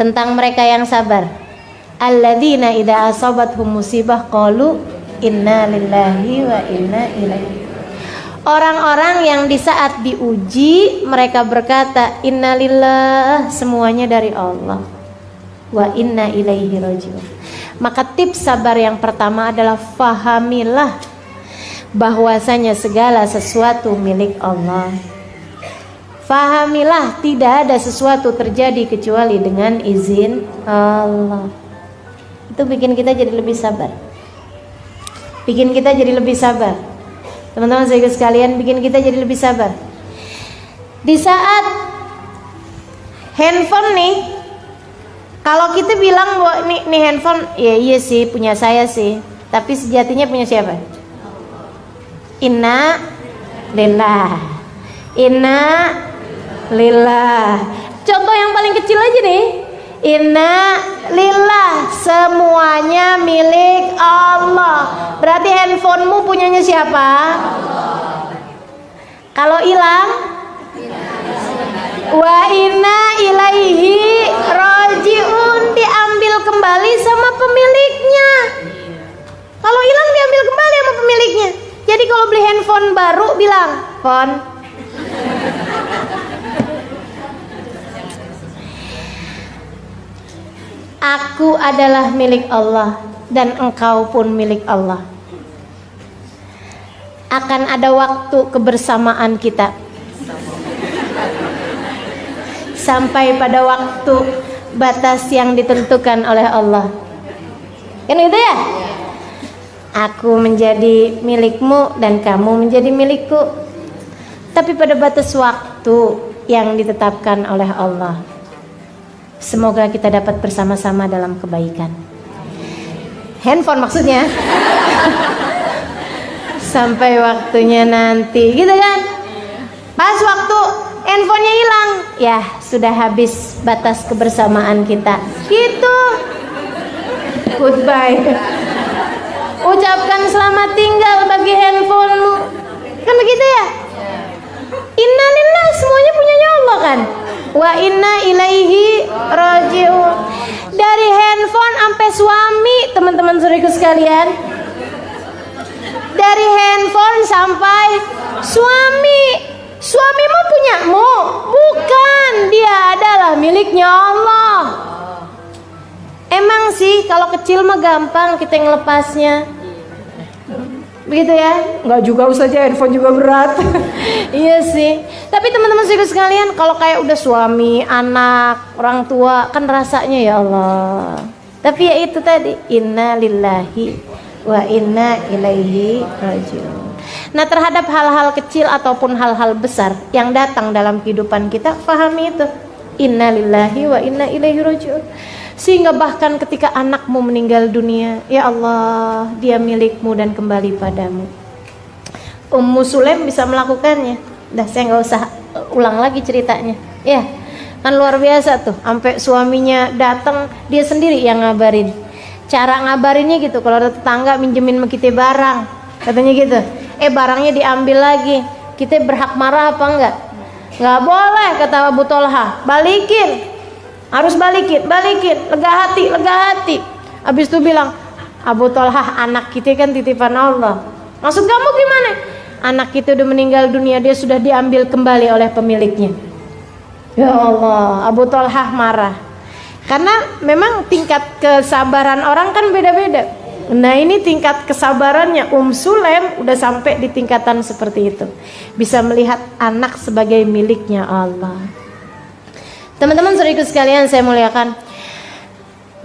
tentang mereka yang sabar. Alladzina idza asabathum musibah qalu inna lillahi wa inna ilaihi. Orang-orang yang di saat diuji mereka berkata innalillah, semuanya dari Allah, wa inna ilaihi rajiun. Maka tips sabar yang pertama adalah fahamilah bahwasanya segala sesuatu milik Allah. Fahamilah tidak ada sesuatu terjadi kecuali dengan izin Allah. Itu bikin kita jadi lebih sabar. Bikin kita jadi lebih sabar. Teman-teman saya sekalian, bikin kita jadi lebih sabar. Di saat handphone nih, kalau kita bilang bahwa nih handphone, ya iya sih punya saya sih, tapi sejatinya punya siapa? Inna lillah. Inna lillah. Contoh yang paling kecil aja nih. Inna lillah, semuanya milik Allah. Berarti handphonemu punyanya siapa? Kalau hilang, wa inna ilaihi rajiun, diambil kembali sama pemiliknya. Kalau hilang diambil kembali sama pemiliknya. Jadi kalau beli handphone baru bilang, "Phone, aku adalah milik Allah dan engkau pun milik Allah. Akan ada waktu kebersamaan kita sampai pada waktu batas yang ditentukan oleh Allah." Kan gitu ya? Aku menjadi milikmu dan kamu menjadi milikku. Tapi pada batas waktu yang ditetapkan oleh Allah. Semoga kita dapat bersama-sama dalam kebaikan. Handphone maksudnya. Sampai waktunya nanti, gitu kan? Pas waktu handphonenya hilang, ya sudah habis batas kebersamaan kita. Gitu. Goodbye. Ucapkan selamat tinggal bagi handphonemu. Kan begitu ya? Inna lillah, semuanya punyanya Allah kan? Wa inna ilaihi rajiun. Dari handphone sampai suami, teman-teman saudaraku sekalian. Dari handphone sampai suami. Suamimu punyamu? Bukan, dia adalah miliknya Allah. Emang sih kalau kecil mah gampang kita ngelepasnya. Begitu ya? Enggak juga saja, handphone juga berat. Iya sih. Tapi teman-teman sekalian, kalau kayak udah suami, anak, orang tua, kan rasanya ya Allah. Tapi ya itu tadi, inna lillahi wa inna ilaihi rajiun. Nah, terhadap hal-hal kecil ataupun hal-hal besar yang datang dalam kehidupan kita, pahami itu. Inna lillahi wa inna ilaihi rajiun. Sehingga bahkan ketika anakmu meninggal dunia, ya Allah, dia milikmu dan kembali padamu. Ummu Sulaim bisa melakukannya. Dah, saya nggak usah ulang lagi ceritanya. Ya, kan luar biasa tuh. Sampai suaminya datang, dia sendiri yang ngabarin. Cara ngabarinnya gitu, kalau ada tetangga minjemin sama kita barang, katanya gitu. Barangnya diambil lagi. Kita berhak marah apa enggak? Nggak boleh, kata Abu Tolha. Balikin. Harus balikin, lega hati. Habis itu bilang, Abu Tolha, anak kita kan titipan Allah. Maksud kamu gimana? Anak kita udah meninggal dunia, dia sudah diambil kembali oleh pemiliknya. Ya Allah, Abu Tolha marah. Karena memang tingkat kesabaran orang kan beda-beda. Nah, ini tingkat kesabarannya Sulaim udah sampai di tingkatan seperti itu. Bisa melihat anak sebagai miliknya Allah. Teman-teman saudaraku sekalian saya muliakan,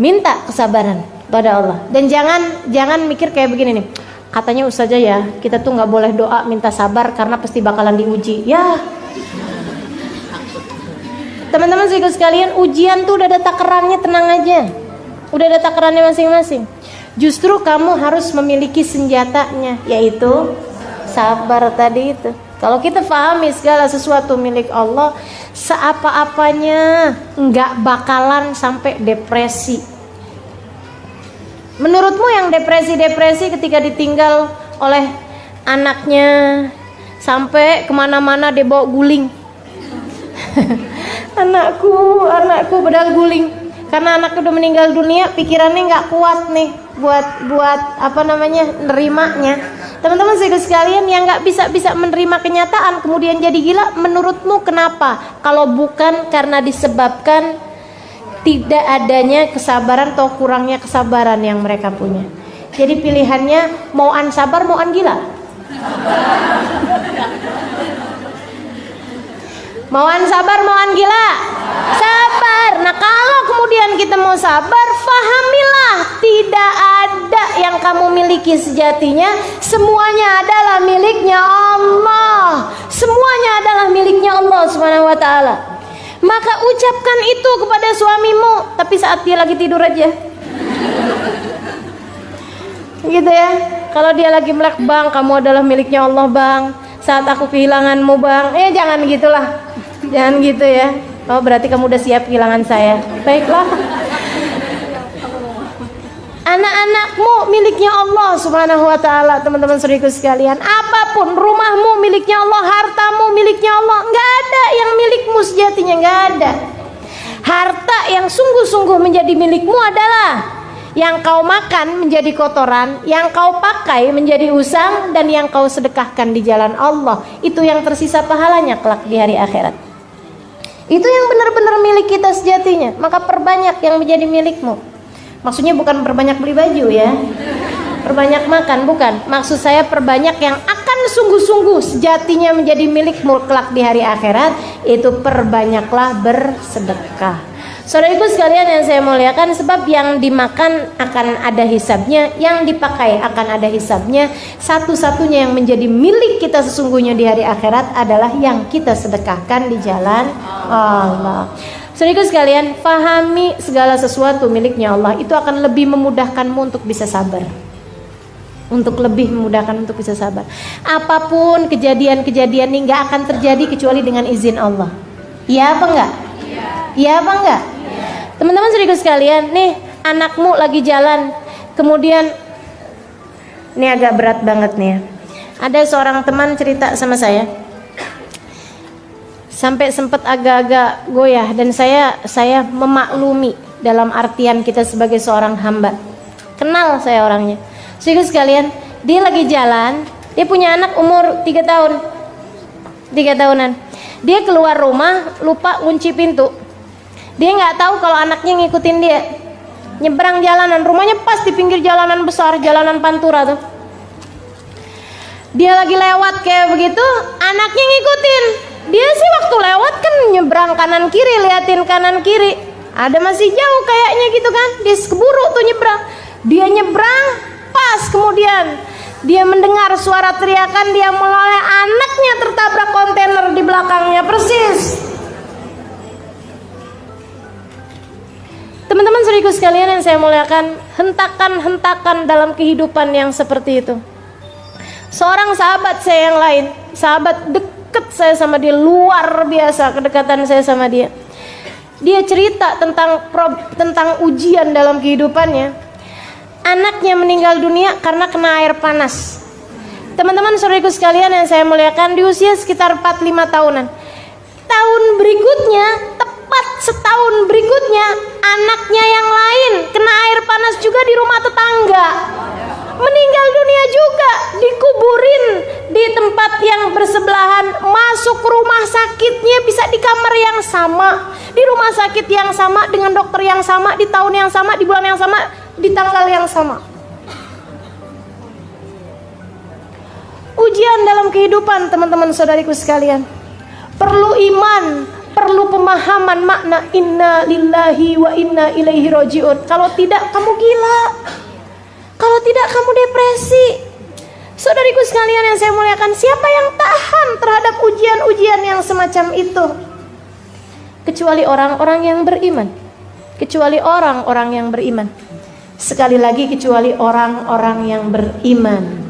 minta kesabaran pada Allah. Dan jangan mikir kayak begini nih, katanya ustazah ya, kita tuh nggak boleh doa minta sabar karena pasti bakalan diuji. Ya, teman-teman saudaraku sekalian, ujian tuh udah ada takarannya, tenang aja. Udah ada takarannya masing-masing. Justru kamu harus memiliki senjatanya, yaitu sabar tadi itu. Kalau kita pahami segala sesuatu milik Allah, seapa-apanya nggak bakalan sampai depresi. Menurutmu yang depresi ketika ditinggal oleh anaknya sampai kemana-mana dia bawa guling. anakku padahal guling. Karena anak udah meninggal dunia, pikirannya nggak kuat nih buat apa namanya nerimanya. Teman-teman sekalian yang nggak bisa menerima kenyataan kemudian jadi gila, menurutmu kenapa? Kalau bukan karena disebabkan tidak adanya kesabaran atau kurangnya kesabaran yang mereka punya. Jadi pilihannya mau an sabar, mau an gila. Mau an sabar, mau an gila. Sabar. Nah kalau kemudian kita mau sabar, fahamilah tidak ada yang kamu miliki sejatinya. Semuanya adalah miliknya Allah. Semuanya adalah miliknya Allah Subhanahu wa ta'ala. Maka ucapkan itu kepada suamimu, tapi saat dia lagi tidur aja. Gitu ya. Kalau dia lagi melek, bang kamu adalah miliknya Allah bang, saat aku kehilanganmu bang, jangan gitulah. Jangan gitu ya. Oh berarti kamu udah siap kehilangan saya. Baiklah. Anak-anakmu miliknya Allah Subhanahu wa ta'ala. Teman-teman saudaraku sekalian, apapun, rumahmu miliknya Allah, hartamu miliknya Allah. Nggak ada yang milikmu sejatinya, nggak ada. Harta yang sungguh-sungguh menjadi milikmu adalah yang kau makan menjadi kotoran, yang kau pakai menjadi usang, dan yang kau sedekahkan di jalan Allah. Itu yang tersisa pahalanya kelak di hari akhirat. Itu yang benar-benar milik kita sejatinya. Maka perbanyak yang menjadi milikmu. Maksudnya bukan perbanyak beli baju ya, perbanyak makan, bukan. Maksud saya perbanyak yang akan sungguh-sungguh sejatinya menjadi milikmu kelak di hari akhirat. Itu perbanyaklah bersedekah. Saudaraku sekalian yang saya muliakan, sebab yang dimakan akan ada hisabnya, yang dipakai akan ada hisabnya. Satu-satunya yang menjadi milik kita sesungguhnya di hari akhirat adalah yang kita sedekahkan di jalan Allah. Saudaraku sekalian, pahami segala sesuatu miliknya Allah. Itu akan lebih memudahkanmu untuk bisa sabar. Untuk lebih memudahkan untuk bisa sabar. Apapun kejadian-kejadian ini nggak akan terjadi kecuali dengan izin Allah. Iya apa enggak? Iya apa enggak? Teman-teman saudaraku sekalian, nih anakmu lagi jalan, kemudian ini agak berat banget nih ya. Ada seorang teman cerita sama saya, sampai sempat agak-agak goyah, dan saya memaklumi dalam artian kita sebagai seorang hamba. Kenal saya orangnya. Saudaraku sekalian, dia lagi jalan, dia punya anak umur 3 tahun, 3 tahunan. Dia keluar rumah lupa kunci pintu. Dia nggak tahu kalau anaknya ngikutin dia. Nyebrang jalanan, rumahnya pas di pinggir jalanan besar, jalanan Pantura tuh. Dia lagi lewat kayak begitu, anaknya ngikutin. Dia sih waktu lewat kan nyebrang kanan kiri, liatin kanan kiri. Ada masih jauh kayaknya gitu kan. Dia keburu tuh nyebrang. Dia nyebrang, pas kemudian dia mendengar suara teriakan, dia menoleh, anaknya tertabrak kontainer di belakangnya persis. Teman-teman saudaraku sekalian yang saya muliakan, hentakan-hentakan dalam kehidupan yang seperti itu. Seorang sahabat saya yang lain, sahabat deket saya sama dia, luar biasa kedekatan saya sama dia. Dia cerita tentang ujian dalam kehidupannya. Anaknya meninggal dunia karena kena air panas. Teman-teman saudaraku sekalian yang saya muliakan, di usia sekitar 4-5 tahunan. Tahun berikutnya, tepat setahun berikutnya, anaknya yang lain kena air panas juga di rumah tetangga. Meninggal dunia juga, dikuburin di tempat yang bersebelahan. Masuk rumah sakitnya bisa di kamar yang sama, di rumah sakit yang sama, dengan dokter yang sama, di tahun yang sama, di bulan yang sama, di tanggal yang sama. Ujian dalam kehidupan, teman-teman saudariku sekalian, perlu iman, perlu pemahaman makna inna lillahi wa inna ilaihi rajiun. Kalau tidak kamu gila, kalau tidak kamu depresi. Saudariku sekalian yang saya muliakan, siapa yang tahan terhadap ujian-ujian yang semacam itu? Kecuali orang-orang yang beriman. Kecuali orang-orang yang beriman. Sekali lagi, kecuali orang-orang yang beriman.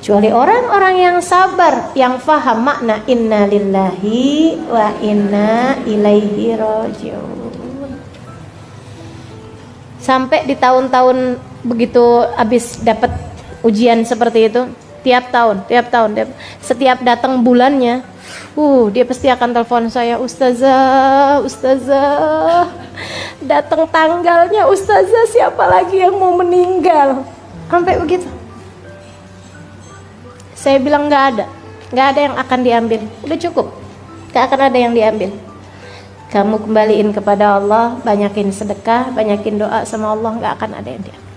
Kecuali orang-orang yang sabar, yang faham makna inna lillahi wa inna ilaihi rajiun. Sampai di tahun-tahun begitu habis dapat ujian seperti itu, tiap tahun, setiap datang bulannya, Dia pasti akan telepon saya, Ustazah, Ustazah, datang tanggalnya, Ustazah, siapa lagi yang mau meninggal? Sampai begitu. Saya bilang nggak ada yang akan diambil, udah cukup, nggak akan ada yang diambil. Kamu kembaliin kepada Allah, banyakin sedekah, banyakin doa sama Allah, nggak akan ada yang diambil.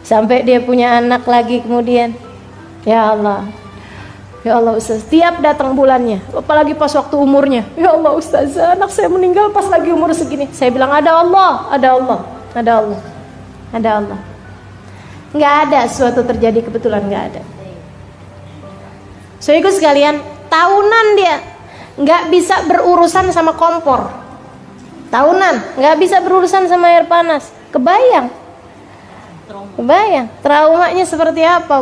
Sampai dia punya anak lagi kemudian, ya Allah Ustaz, tiap datang bulannya, apalagi pas waktu umurnya, ya Allah Ustazah, anak saya meninggal pas lagi umur segini. Saya bilang ada Allah. Nggak ada suatu terjadi kebetulan, nggak ada. So ikut sekalian, tahunan dia nggak bisa berurusan sama kompor, tahunan nggak bisa berurusan sama air panas. Kebayang traumanya seperti apa?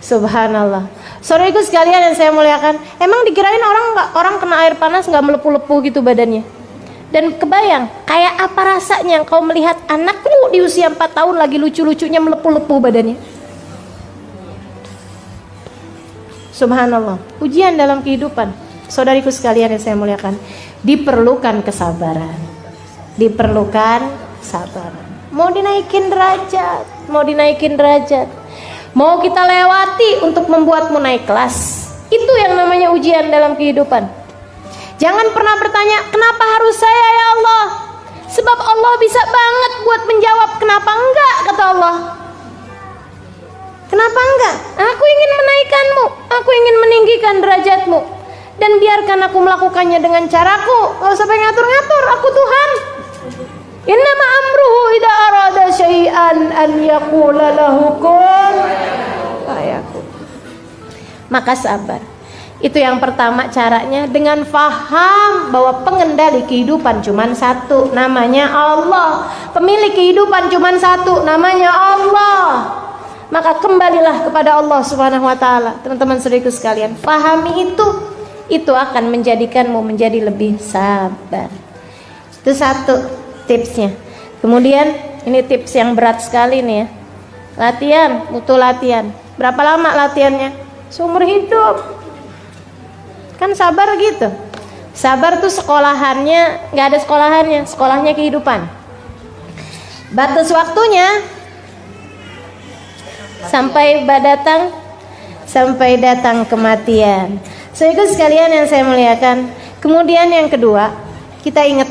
Subhanallah. Saudaraku sekalian yang saya muliakan, emang dikirain orang kena air panas nggak melepuh-lepuh gitu badannya? Dan kebayang kayak apa rasanya kau melihat anakmu di usia 4 tahun lagi lucu-lucunya melepuh-lepuh badannya? Subhanallah. Ujian dalam kehidupan, saudariku sekalian yang saya muliakan, diperlukan kesabaran. Mau dinaikin derajat, mau kita lewati untuk membuatmu naik kelas. Itu yang namanya ujian dalam kehidupan. Jangan pernah bertanya, kenapa harus saya ya Allah? Sebab Allah bisa banget buat menjawab. Kenapa enggak, kata Allah. Kenapa enggak? Aku ingin menaikkanmu, aku ingin meninggikan derajatmu, dan biarkan aku melakukannya dengan caraku. Gak usah pengen ngatur-ngatur, aku Tuhan. Innama amruhu idza arada syai'an an yaqula lahu kun fayakun. Maka sabar. Itu yang pertama caranya, dengan faham bahwa pengendali kehidupan cuman satu, namanya Allah. Pemilik kehidupan cuman satu, namanya Allah. Maka kembalilah kepada Allah Subhanahu wa taala. Teman-teman saudaraku sekalian, pahami itu akan menjadikanmu menjadi lebih sabar. Itu satu tipsnya. Kemudian ini tips yang berat sekali nih ya. Latihan, butuh latihan. Berapa lama latihannya? Seumur hidup. Kan sabar gitu. Sabar tuh sekolahannya nggak ada sekolahannya, sekolahnya kehidupan. Batas waktunya sampai datang kematian. Saudara sekalian yang saya muliakan. Kemudian yang kedua, kita ingat.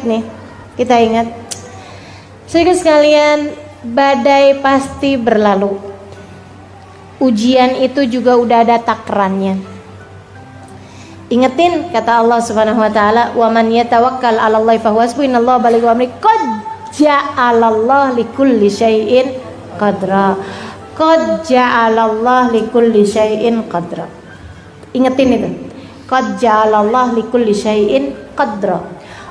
Saudara sekalian, badai pasti berlalu. Ujian itu juga udah ada takarannya. Ingetin kata Allah Subhanahu wa taala, "Wa man yatawakkal 'alallahi fahuwa hasbuh, innallaha balighu amri, qad ja'alallahu likulli syai'in qadra." Qad ja'alallahu likulli syai'in qadra. Ingetin itu. Qad ja'alallahu likulli syai'in qadra.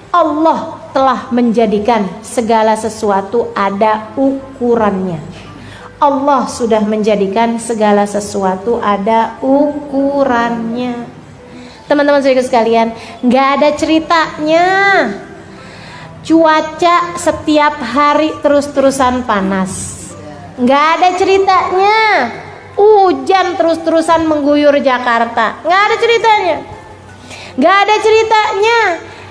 Allah telah menjadikan segala sesuatu ada ukurannya. Allah sudah menjadikan segala sesuatu ada ukurannya. Teman-teman saudara sekalian, nggak ada ceritanya cuaca setiap hari terus-terusan panas. Nggak ada ceritanya hujan terus-terusan mengguyur Jakarta. Nggak ada ceritanya. Nggak ada ceritanya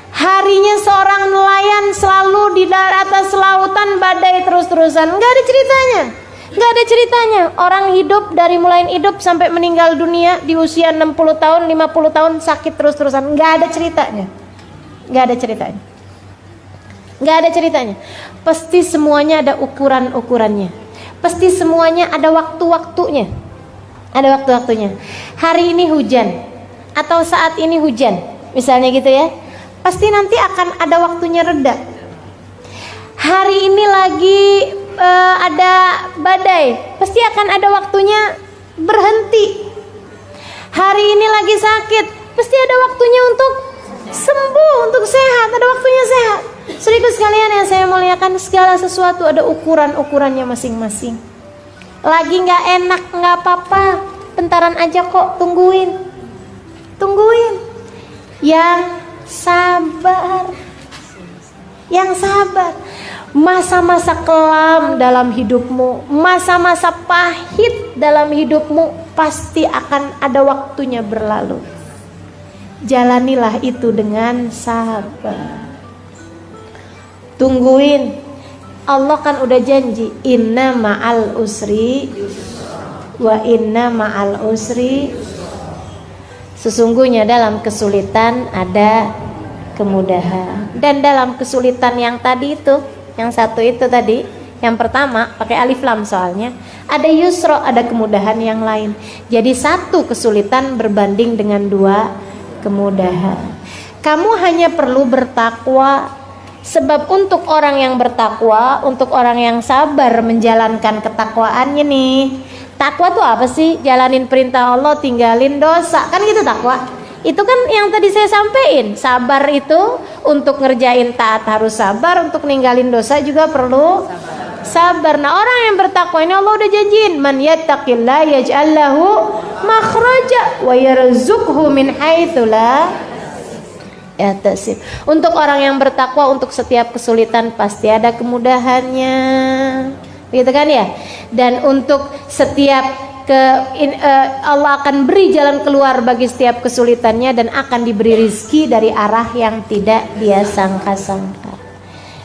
harinya seorang nelayan selalu di atas lautan badai terus-terusan. Nggak ada ceritanya. Nggak ada ceritanya orang hidup dari mulai hidup sampai meninggal dunia di usia 60 tahun, 50 tahun sakit terus-terusan. Nggak ada ceritanya. Pasti semuanya ada ukuran-ukurannya. Pasti semuanya ada waktu-waktunya. Hari ini hujan atau saat ini hujan, misalnya gitu ya. Pasti nanti akan ada waktunya reda. Hari ini lagi ada badai, pasti akan ada waktunya berhenti. Hari ini lagi sakit, pasti ada waktunya untuk sembuh, untuk sehat, ada waktunya sehat. Saudaraku sekalian yang saya muliakan, segala sesuatu ada ukuran-ukurannya masing-masing. Lagi nggak enak, nggak apa-apa, bentaran aja kok, tungguin. Yang sabar. Masa-masa kelam dalam hidupmu, masa-masa pahit dalam hidupmu pasti akan ada waktunya berlalu. jalanilah itu dengan sabar. Tungguin, Allah kan udah janji, inna ma'al usri wa inna ma'al usri, sesungguhnya dalam kesulitan ada kemudahan. Dan dalam kesulitan yang tadi itu, yang satu itu tadi, yang pertama pakai alif lam soalnya, ada yusra, ada kemudahan yang lain. Jadi satu kesulitan berbanding dengan dua kemudahan. Kamu hanya perlu bertakwa, sebab untuk orang yang bertakwa, untuk orang yang sabar menjalankan ketakwaannya nih. Takwa tuh apa sih? Jalanin perintah Allah, tinggalin dosa, kan gitu takwa. Itu kan yang tadi saya sampaikan. Sabar itu untuk ngerjain taat harus sabar, untuk ninggalin dosa juga perlu sabar. Nah, orang yang bertakwa ini Allah udah janjiin, man yattaqillah yaj'al lahu makhraja wa yarzuqhu min haitsu la yahtasib. Untuk orang yang bertakwa, untuk setiap kesulitan pasti ada kemudahannya, gitu kan ya. Dan untuk setiap Allah akan beri jalan keluar bagi setiap kesulitannya, dan akan diberi rizki dari arah yang tidak dia sangka-sangka.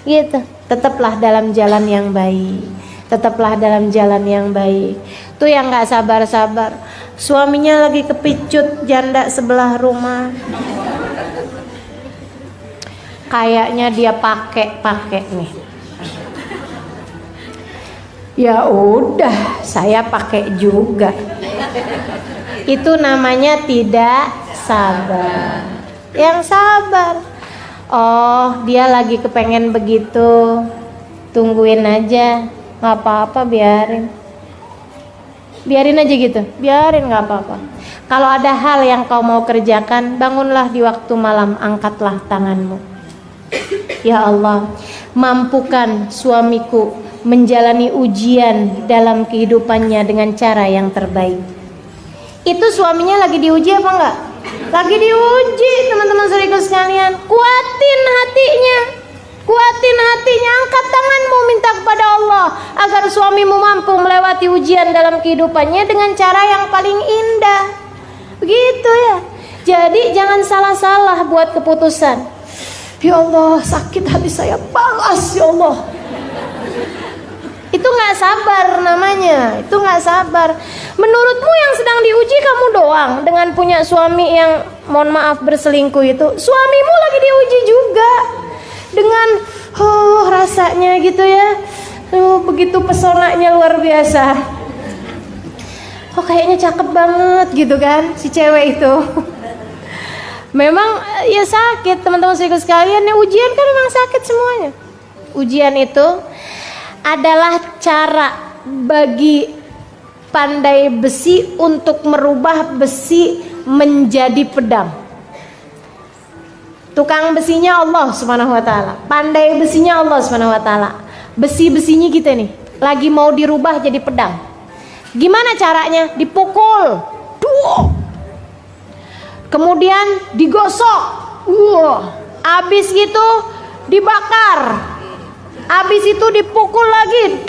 Gitu. Tetaplah dalam jalan yang baik. Tetaplah dalam jalan yang baik. Tuh yang gak sabar-sabar, suaminya lagi kepicut janda sebelah rumah, kayaknya dia pakai nih. Ya udah, saya pakai juga. Itu namanya tidak sabar. Yang sabar, oh dia lagi kepengen begitu, tungguin aja, nggak apa-apa, biarin aja gitu, biarin, nggak apa-apa. Kalau ada hal yang kau mau kerjakan, bangunlah di waktu malam, angkatlah tanganmu. Ya Allah, mampukan suamiku menjalani ujian dalam kehidupannya dengan cara yang terbaik. Itu suaminya lagi diuji apa enggak? Lagi diuji, teman-teman saudaraku sekalian. Kuatin hatinya, angkat tanganmu, minta kepada Allah agar suamimu mampu melewati ujian dalam kehidupannya dengan cara yang paling indah. Begitu ya. Jadi jangan salah-salah buat keputusan. Ya Allah, sakit hati saya, balas ya Allah. Itu nggak sabar namanya, itu nggak sabar. Menurutmu yang sedang diuji kamu doang dengan punya suami yang mohon maaf berselingkuh itu. Suamimu lagi diuji juga dengan rasanya gitu ya, begitu pesonanya luar biasa. Kayaknya cakep banget gitu kan si cewek itu. Memang ya sakit, teman-teman sekalian, ya ujian kan memang sakit semuanya. Ujian itu adalah cara bagi pandai besi untuk merubah besi menjadi pedang. Tukang besinya Allah Subhanahu wa taala, pandai besinya Allah Subhanahu wa taala. Besi-besinya kita nih lagi mau dirubah jadi pedang. Gimana caranya? Dipukul. Duh. Kemudian digosok. Habis gitu dibakar. Habis itu dipukul lagi,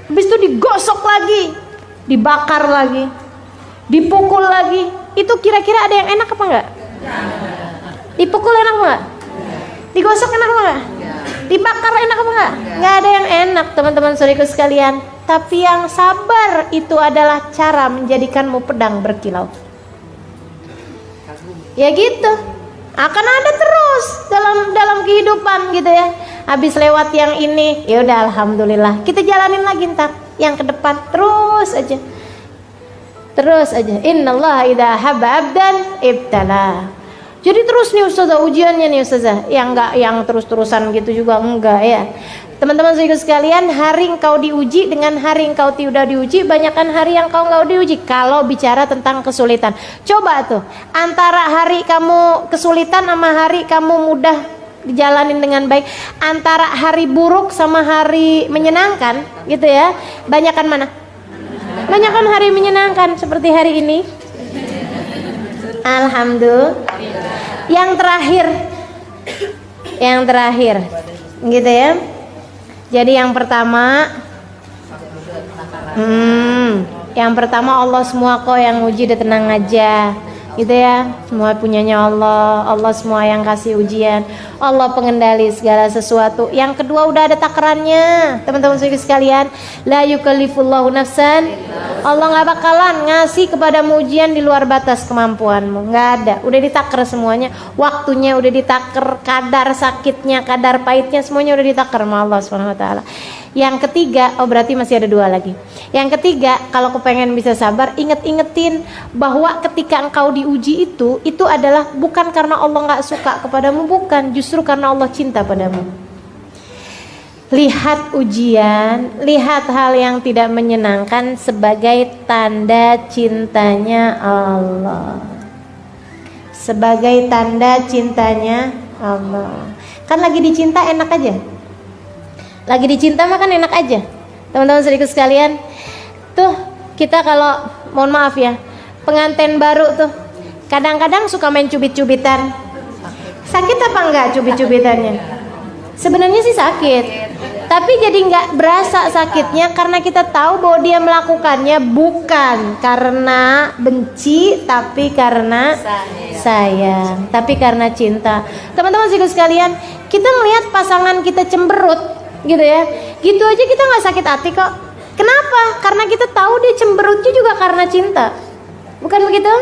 habis itu digosok lagi, dibakar lagi, dipukul lagi. Itu kira-kira ada yang enak apa enggak? Dipukul enak apa enggak? Digosok enak apa enggak? Dibakar enak apa enggak? Enggak ada yang enak, teman-teman saudaraku sekalian. Tapi yang sabar itu adalah cara menjadikanmu pedang berkilau. Ya gitu. Akan ada terus dalam kehidupan gitu ya. Habis lewat yang ini, ya udah alhamdulillah, kita jalanin lagi ntar yang ke depan, terus aja. Innallaha idza habba abdan ibtala. Jadi terus nih ustazah ujiannya nih ustazah, yang enggak yang terus-terusan gitu juga enggak ya. Teman-teman sekalian, hari engkau diuji dengan hari engkau tidak diuji, banyakkan hari yang kau enggak diuji. Kalau bicara tentang kesulitan, coba tuh antara hari kamu kesulitan sama hari kamu mudah dijalanin dengan baik, antara hari buruk sama hari menyenangkan gitu ya, banyakkan mana? Banyakkan hari menyenangkan seperti hari ini. Alhamdulillah. Yang terakhir gitu ya. Jadi yang pertama Allah semua kok yang uji, udah tenang aja. gitu ya. Semua punyanya Allah, Allah semua yang kasih ujian, Allah pengendali segala sesuatu. Yang kedua udah ada takarannya, teman-teman sekalian. La yukallifullahu nafsan, Allah nggak bakalan ngasih kepadamu ujian di luar batas kemampuanmu, nggak ada. Udah ditakar semuanya, waktunya udah ditakar, kadar sakitnya, kadar pahitnya, semuanya udah ditakar sama Allah Subhanahu Wa Taala. Yang ketiga, oh berarti masih ada 2 lagi. Yang ketiga, kalau kepengen bisa sabar, ingetin bahwa ketika engkau diuji itu adalah bukan karena Allah nggak suka kepadamu, bukan, justru karena Allah cinta padamu. Lihat ujian, lihat hal yang tidak menyenangkan sebagai tanda cintanya Allah. Sebagai tanda cintanya Allah. Kan lagi dicinta enak aja. Lagi dicinta mah kan enak aja. Teman-teman saudaraku sekalian, tuh kita kalau mohon maaf ya, pengantin baru tuh kadang-kadang suka main cubit-cubitan. Sakit apa enggak cubit-cubitannya? Sebenarnya sih sakit, tapi jadi nggak berasa sakitnya karena kita tahu bahwa dia melakukannya bukan karena benci, tapi karena sayang, tapi karena cinta. Teman-teman sekalian, kita melihat pasangan kita cemberut gitu ya, gitu aja kita nggak sakit hati kok. Kenapa? Karena kita tahu dia cemberutnya juga karena cinta, bukan begitu?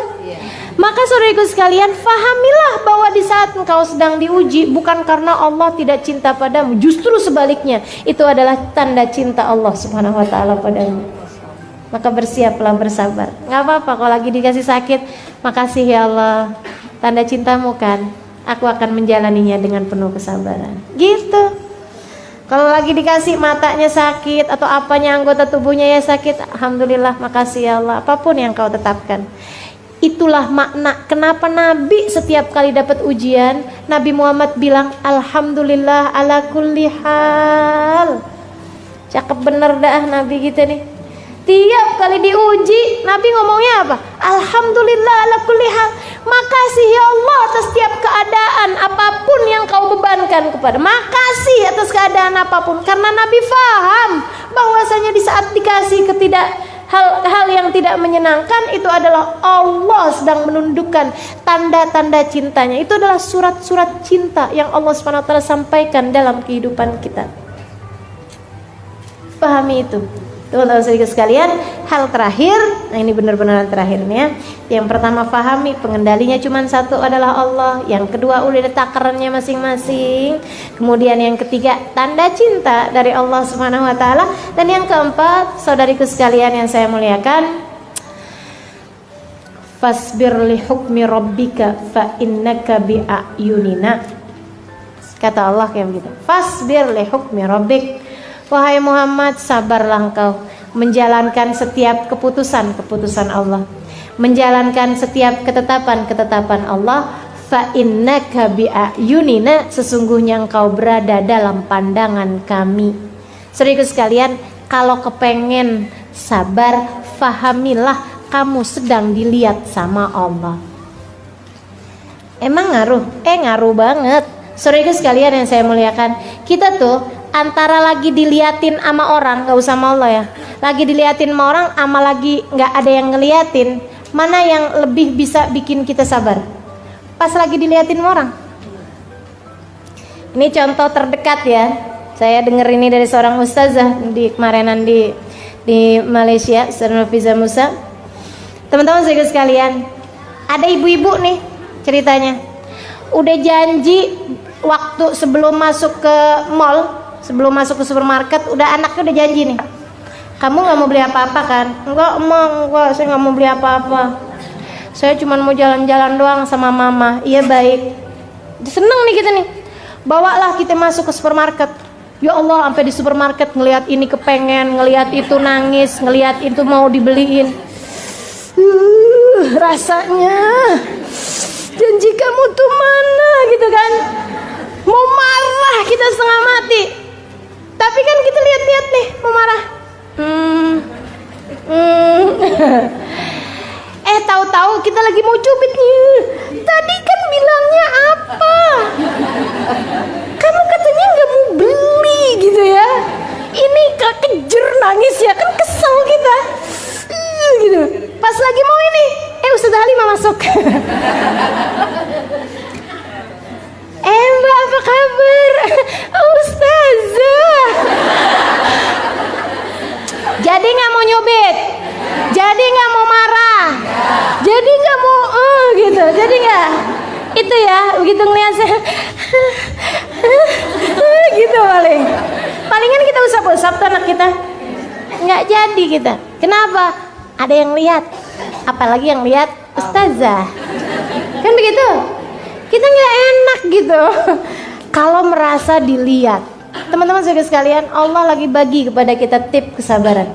Maka saudaraku sekalian, fahamilah bahwa di saat engkau sedang diuji bukan karena Allah tidak cinta padamu, justru sebaliknya, itu adalah tanda cinta Allah Subhanahu Wa Taala padamu. Maka bersiaplah bersabar. Nggak apa-apa kalau lagi dikasih sakit, makasih ya Allah, tanda cintamu kan, aku akan menjalaninya dengan penuh kesabaran. Gitu. Kalau lagi dikasih matanya sakit atau apanya anggota tubuhnya ya sakit, alhamdulillah, makasih ya Allah, apapun yang kau tetapkan. Itulah makna kenapa Nabi setiap kali dapat ujian, Nabi Muhammad bilang alhamdulillah ala kulli hal. Cakep bener dah Nabi kita nih. Tiap kali diuji, Nabi ngomongnya apa? Alhamdulillah ala kulli hal. Makasih ya Allah atas setiap keadaan apapun yang kau bebankan kepada. Makasih atas keadaan apapun, karena Nabi faham bahwasanya di saat dikasih hal yang tidak menyenangkan, itu adalah Allah sedang menundukkan tanda-tanda cintanya. Itu adalah surat-surat cinta yang Allah SWT sampaikan dalam kehidupan kita. Pahami itu. Teman-teman sekalian, hal terakhir, nah ini benar-benar terakhir nih ya. Yang pertama, pahami pengendalinya cuma satu adalah Allah. Yang kedua, udah ada takarannya masing-masing. Kemudian yang ketiga, tanda cinta dari Allah Subhanahu Wa Taala. Dan yang keempat, saudariku sekalian yang saya muliakan, fasbir li hukmi rabbika fa innaka bi a'yunina. Kata Allah kayak begitu. Fasbir li hukmi rabbik. Wahai Muhammad, sabarlah engkau menjalankan setiap keputusan Allah, menjalankan setiap ketetapan Allah. Fa innaka bi a'yunina, sesungguhnya engkau berada dalam pandangan kami. Saudaraku sekalian, kalau kepengen sabar, fahamilah kamu sedang dilihat sama Allah. Emang ngaruh? Ngaruh banget. Saudaraku sekalian yang saya muliakan, kita tuh antara lagi diliatin sama orang, gak usah sama Allah ya, lagi diliatin sama orang sama lagi gak ada yang ngeliatin, mana yang lebih bisa bikin kita sabar? Pas lagi diliatin sama orang. Ini contoh terdekat ya, saya dengar ini dari seorang ustazah di kemarinan di Malaysia, Ustazah Nurfiza Musa. Teman-teman sekalian, ada ibu-ibu nih ceritanya, udah janji waktu sebelum masuk ke mall, sebelum masuk ke supermarket, anaknya udah janji nih, kamu nggak mau beli apa-apa kan? Enggak, saya nggak mau beli apa-apa, saya cuma mau jalan-jalan doang sama mama. Iya baik. Seneng nih kita nih, bawalah kita masuk ke supermarket. Ya Allah, sampai di supermarket ngelihat ini kepengen, ngelihat itu nangis, ngelihat itu mau dibeliin. Rasanya janji kamu tuh mana gitu kan, mau marah kita setengah mati, tapi kan kita lihat-lihat nih mau marah. Tahu-tahu kita lagi mau cubit nih. Tadi kan bilangnya apa? Kamu katanya nggak mau beli gitu ya. Ini kejer nangis ya kan, kesel kita. Gitu. Pas lagi mau ini, Ustaz Ali mau masuk. ya, begitu ngeliat saya gitu palingan kita usap-usap tuh anak kita, nggak jadi kita. Kenapa? Ada yang lihat, apalagi yang lihat ustazah, kan begitu. Kita nggak enak gitu kalau merasa dilihat. Teman-teman saudara sekalian, Allah lagi bagi kepada kita tip kesabaran.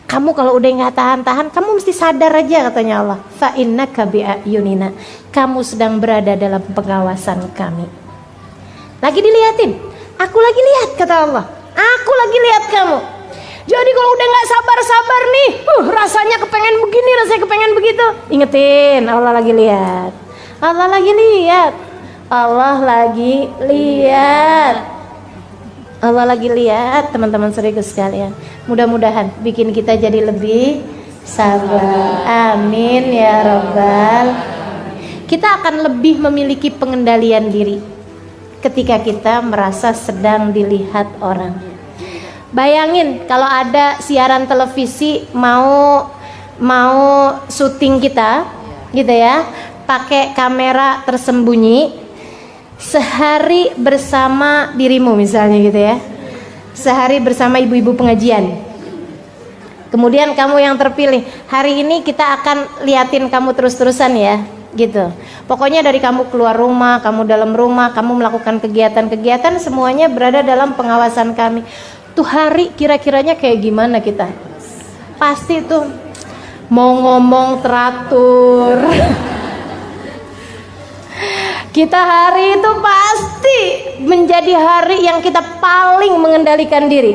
Kamu kalau udah nggak tahan-tahan, kamu mesti sadar aja katanya Allah. Fa innaka bi'ayunina. Kamu sedang berada dalam pengawasan kami. Lagi dilihatin. Aku lagi lihat kata Allah. Aku lagi lihat kamu. Jadi kalau udah nggak sabar-sabar nih, rasanya kepengen begini, rasanya kepengen begitu. Ingetin, Allah lagi lihat. Allah lagi lihat. Allah lagi lihat. Allah lagi lihat, teman-teman saudara sekalian. Mudah-mudahan bikin kita jadi lebih sabar. Amin ya rabbal. Kita akan lebih memiliki pengendalian diri ketika kita merasa sedang dilihat orang. Bayangin kalau ada siaran televisi mau syuting kita, gitu ya, pakai kamera tersembunyi. Sehari bersama dirimu misalnya gitu ya, sehari bersama ibu-ibu pengajian. Kemudian kamu yang terpilih, hari ini kita akan liatin kamu terus-terusan ya gitu. Pokoknya dari kamu keluar rumah, kamu dalam rumah, kamu melakukan kegiatan-kegiatan, semuanya berada dalam pengawasan kami. Tuh hari kira-kiranya kayak gimana kita? Pasti tuh mau ngomong teratur. Kita hari itu pasti menjadi hari yang kita paling mengendalikan diri.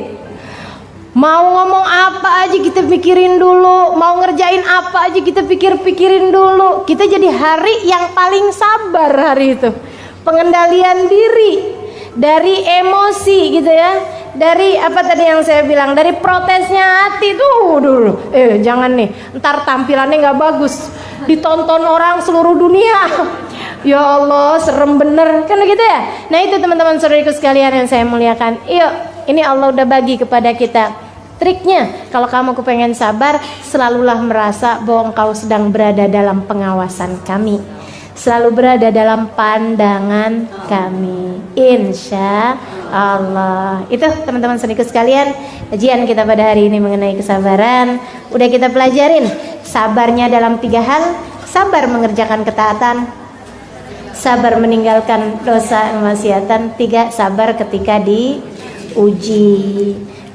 Mau ngomong apa aja kita pikirin dulu, mau ngerjain apa aja kita pikirin dulu. Kita jadi hari yang paling sabar hari itu. Pengendalian diri dari emosi gitu ya. Dari apa tadi yang saya bilang, dari protesnya hati tuh dulu. Jangan nih, ntar tampilannya nggak bagus, ditonton orang seluruh dunia. Ya Allah, serem bener kan gitu ya. Nah itu teman-teman saudariku sekalian yang saya muliakan. Yuk, ini Allah udah bagi kepada kita triknya. Kalau kamu kepengen sabar, selalulah merasa bahwa engkau sedang berada dalam pengawasan kami, selalu berada dalam pandangan kami, insya Allah. Itu teman-teman saudariku sekalian, kajian kita pada hari ini mengenai kesabaran. Udah kita pelajarin sabarnya dalam 3 hal. Sabar mengerjakan ketaatan, sabar meninggalkan dosa kemaksiatan, 3 sabar ketika diuji.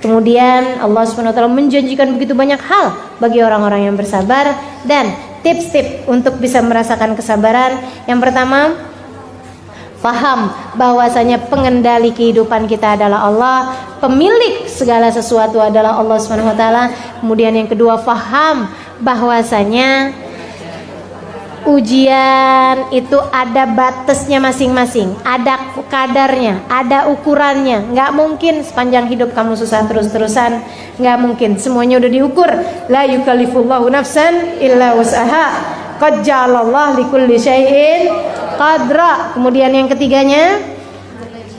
Kemudian Allah SWT menjanjikan begitu banyak hal bagi orang-orang yang bersabar. Dan tips-tips untuk bisa merasakan kesabaran, yang pertama, faham bahwasanya pengendali kehidupan kita adalah Allah, pemilik segala sesuatu adalah Allah SWT. Kemudian yang kedua, faham bahwasanya ujian itu ada batasnya masing-masing, ada kadarnya, ada ukurannya. Nggak mungkin sepanjang hidup kamu susah terus-terusan, nggak mungkin. Semuanya udah diukur. La yukallifullahu nafsan illa wus'aha, qad ja'alallahu likulli syai'in qadra. Kemudian yang ketiganya,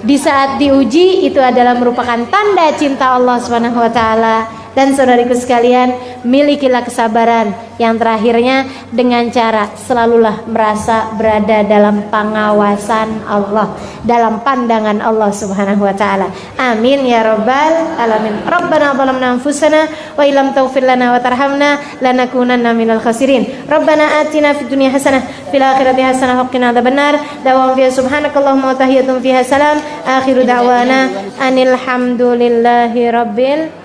di saat diuji itu adalah merupakan tanda cinta Allah Subhanahu wa taala. Dan saudariku sekalian, milikilah kesabaran. Yang terakhirnya, dengan cara selalulah merasa berada dalam pengawasan Allah, dalam pandangan Allah Subhanahu wa taala. Amin ya rabbal alamin. Rabbana zalamna anfusana wa illam taghfir lana wa tarhamna lanakunanna minal khasirin. Rabbana atina fid dunya hasanah fil akhirati hasanah wa qina adzabannar. Dawam fiha subhanakallahumma wa tahiyyatun fiha salam. Akhiru da'wana anil hamdulillahi rabbil